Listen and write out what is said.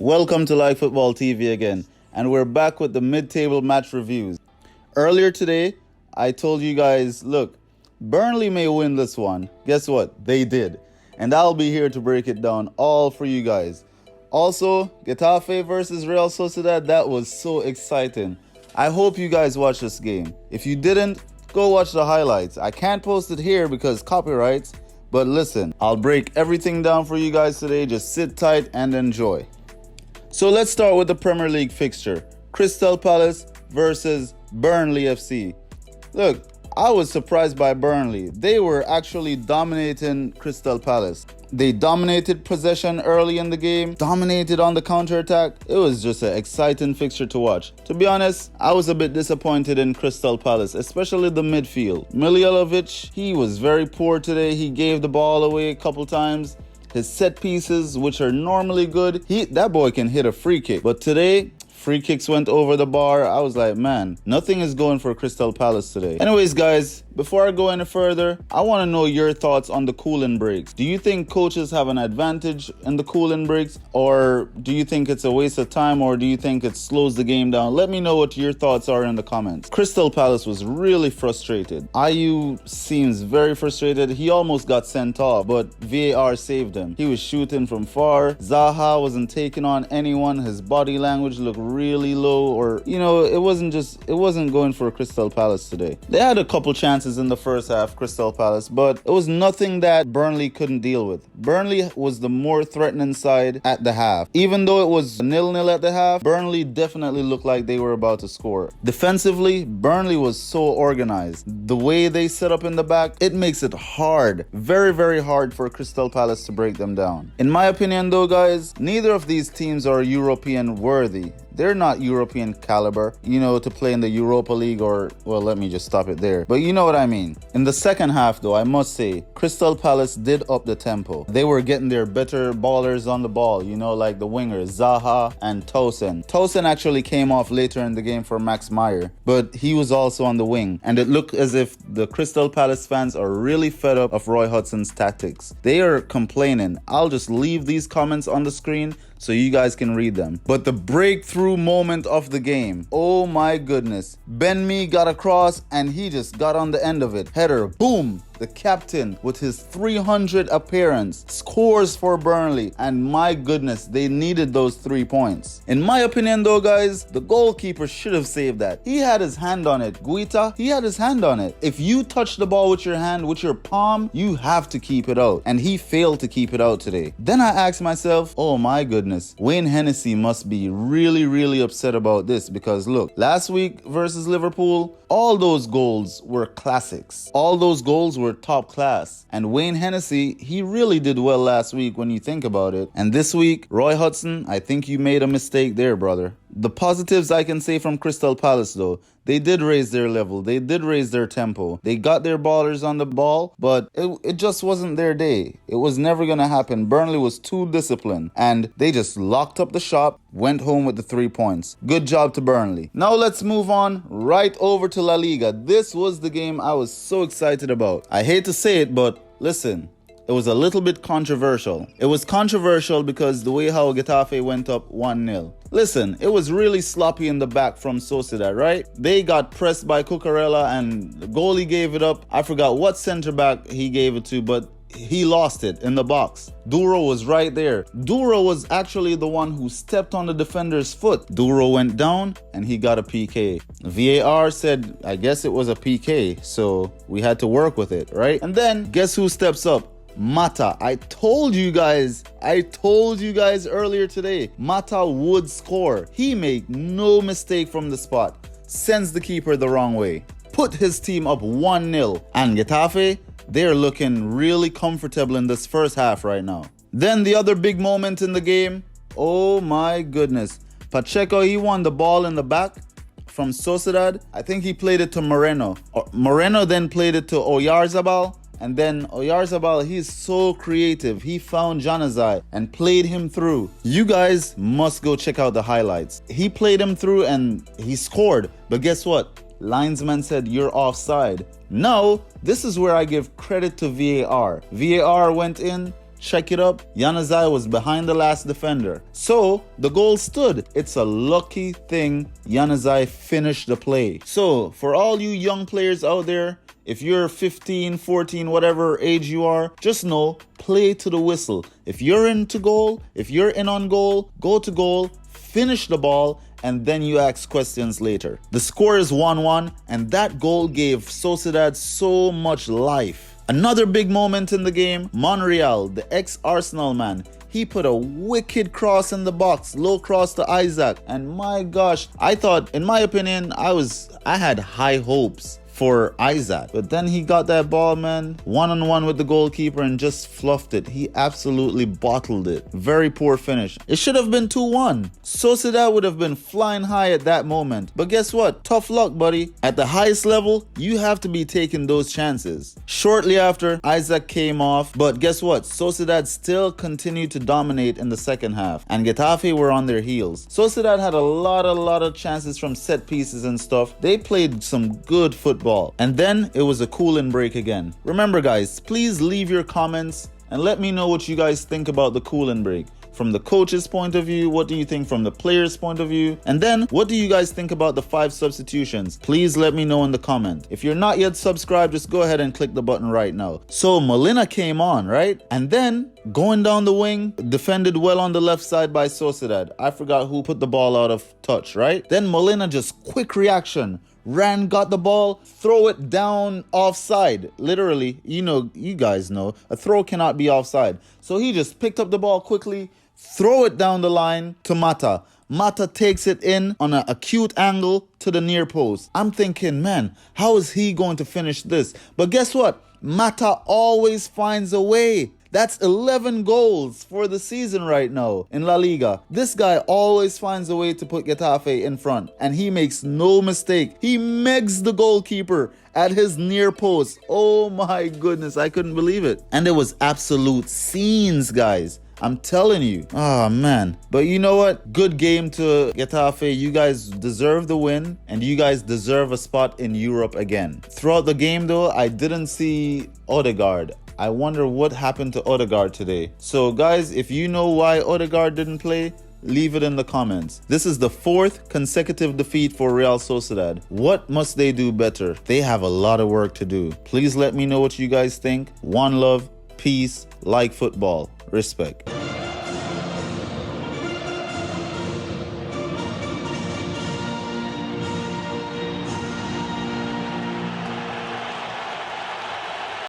Welcome to Like Football TV again, and we're back with the mid-table match reviews. Earlier today, I told you guys, look, Burnley may win this one. Guess what? They did. And I'll be here to break it down all for you guys. Also, Getafe versus Real Sociedad, that was so exciting. I hope you guys watched this game. If you didn't, go watch the highlights. I can't post it here because copyrights, but listen, I'll break everything down for you guys today. Just sit tight and enjoy. So let's start with the Premier League fixture. Crystal Palace versus Burnley FC. Look, I was surprised by Burnley. They were actually dominating Crystal Palace. They dominated possession early in the game, dominated on the counter-attack. It was just an exciting fixture to watch. To be honest, I was a bit disappointed in Crystal Palace, especially the midfield. Miljelovic, he was very poor today. He gave the ball away a couple times. His set pieces, which are normally good, that boy can hit a free kick. But today, free kicks went over the bar. I was like, man, nothing is going for Crystal Palace today. Anyways, guys, before I go any further, I want to know your thoughts on the cooling breaks. Do you think coaches have an advantage in the cooling breaks? Or do you think it's a waste of time? Or do you think it slows the game down? Let me know what your thoughts are in the comments. Crystal Palace was really frustrated. Ayew seems very frustrated. He almost got sent off, but VAR saved him. He was shooting from far. Zaha wasn't taking on anyone. His body language looked really low, or it wasn't going for Crystal Palace today. They had a couple chances in the first half, Crystal Palace, but it was nothing that Burnley couldn't deal with. Burnley was the more threatening side at the half. Even though it was 0-0 at the half, Burnley definitely looked like they were about to score. Defensively, Burnley was so organized. The way they set up in the back, it makes it hard, very, very hard for Crystal Palace to break them down. In my opinion though, guys, neither of these teams are European worthy. They're not European caliber, to play in the Europa League let me just stop it there. But you know what I mean. In the second half though, I must say, Crystal Palace did up the tempo. They were getting their better ballers on the ball, like the wingers, Zaha and Tosin. Tosin actually came off later in the game for Max Meyer, but he was also on the wing. And it looked as if the Crystal Palace fans are really fed up of Roy Hodgson's tactics. They are complaining. I'll just leave these comments on the screen so you guys can read them. But the breakthrough moment of the game, oh my goodness. Ben Mee got across and he just got on the end of it. Header, boom. The captain, with his 300 appearance, scores for Burnley. And my goodness, they needed those 3 points. In my opinion though, guys, the goalkeeper should have saved that. He had his hand on it. Guita, he had his hand on it. If you touch the ball with your hand, with your palm, you have to keep it out. And he failed to keep it out today. Then I asked myself, oh my goodness, Wayne Hennessy must be really, really upset about this, because look, last week versus Liverpool, all those goals were classics. All those goals were top class. And Wayne Hennessy, he really did well last week when you think about it. And this week, Roy Hodgson, I think you made a mistake there, brother. The positives I can say from Crystal Palace though, they did raise their level, they did raise their tempo, they got their ballers on the ball, but it just wasn't their day. It was never gonna happen. Burnley was too disciplined and they just locked up the shop, went home with the 3 points. Good job to Burnley. Now let's move on right over to La Liga. This was the game I was so excited about. I hate to say it, but listen, it was a little bit controversial. It was controversial because the way how Getafe went up 1-0. Listen, it was really sloppy in the back from Sociedad, right? They got pressed by Cucurella and the goalie gave it up. I forgot what center back he gave it to, but he lost it in the box. Duro was right there. Duro was actually the one who stepped on the defender's foot. Duro went down and he got a PK. VAR said, I guess it was a PK, so we had to work with it, right? And then guess who steps up? Mata. I told you guys earlier today, Mata would score. He made no mistake from the spot. Sends the keeper the wrong way. Put his team up 1-0. And Getafe, they're looking really comfortable in this first half right now. Then the other big moment in the game, oh my goodness. Pacheco, he won the ball in the back from Sociedad. I think he played it to Moreno. Moreno then played it to Oyarzabal. And then Oyarzabal, he's so creative. He found Januzaj and played him through. You guys must go check out the highlights. He played him through and he scored. But guess what? Linesman said, you're offside. Now, this is where I give credit to VAR. VAR went in, check it up, Januzaj was behind the last defender. So the goal stood. It's a lucky thing Januzaj finished the play. So for all you young players out there, if you're 15, 14, whatever age you are, just know, play to the whistle. If you're into goal, if you're in on goal, go to goal, finish the ball, and then you ask questions later. The score is 1-1, and that goal gave Sociedad so much life. Another big moment in the game, Monreal, the ex-Arsenal man, he put a wicked cross in the box, low cross to Isaac, and my gosh, I thought, in my opinion, I had high hopes for Isaac. But then he got that ball, man, one-on-one with the goalkeeper and just fluffed it. He absolutely bottled it. Very poor finish. It should have been 2-1. Sociedad would have been flying high at that moment. But guess what? Tough luck, buddy. At the highest level, you have to be taking those chances. Shortly after, Isaac came off. But guess what? Sociedad still continued to dominate in the second half. And Getafe were on their heels. Sociedad had a lot of chances from set pieces and stuff. They played some good football. And then it was a cooling break again. Remember guys, please leave your comments and let me know what you guys think about the cooling break. From the coach's point of view, what do you think from the player's point of view? And then, what do you guys think about the 5 substitutions? Please let me know in the comment. If you're not yet subscribed, just go ahead and click the button right now. So Molina came on, right? And then, going down the wing, defended well on the left side by Sociedad. I forgot who put the ball out of touch, right? Then Molina just quick reaction. Ran, got the ball, throw it down offside. Literally, you guys know, a throw cannot be offside. So he just picked up the ball quickly, throw it down the line to Mata. Mata takes it in on an acute angle to the near post. I'm thinking, man, how is he going to finish this? But guess what? Mata always finds a way. That's 11 goals for the season right now in La Liga. This guy always finds a way to put Getafe in front, and he makes no mistake. He megs the goalkeeper at his near post. Oh my goodness, I couldn't believe it. And it was absolute scenes, guys. I'm telling you. Oh, man. But you know what? Good game to Getafe. You guys deserve the win, and you guys deserve a spot in Europe again. Throughout the game, though, I didn't see Odegaard. I wonder what happened to Odegaard today. So, guys, if you know why Odegaard didn't play, leave it in the comments. This is the 4th consecutive defeat for Real Sociedad. What must they do better? They have a lot of work to do. Please let me know what you guys think. One love, peace, like football. Respect.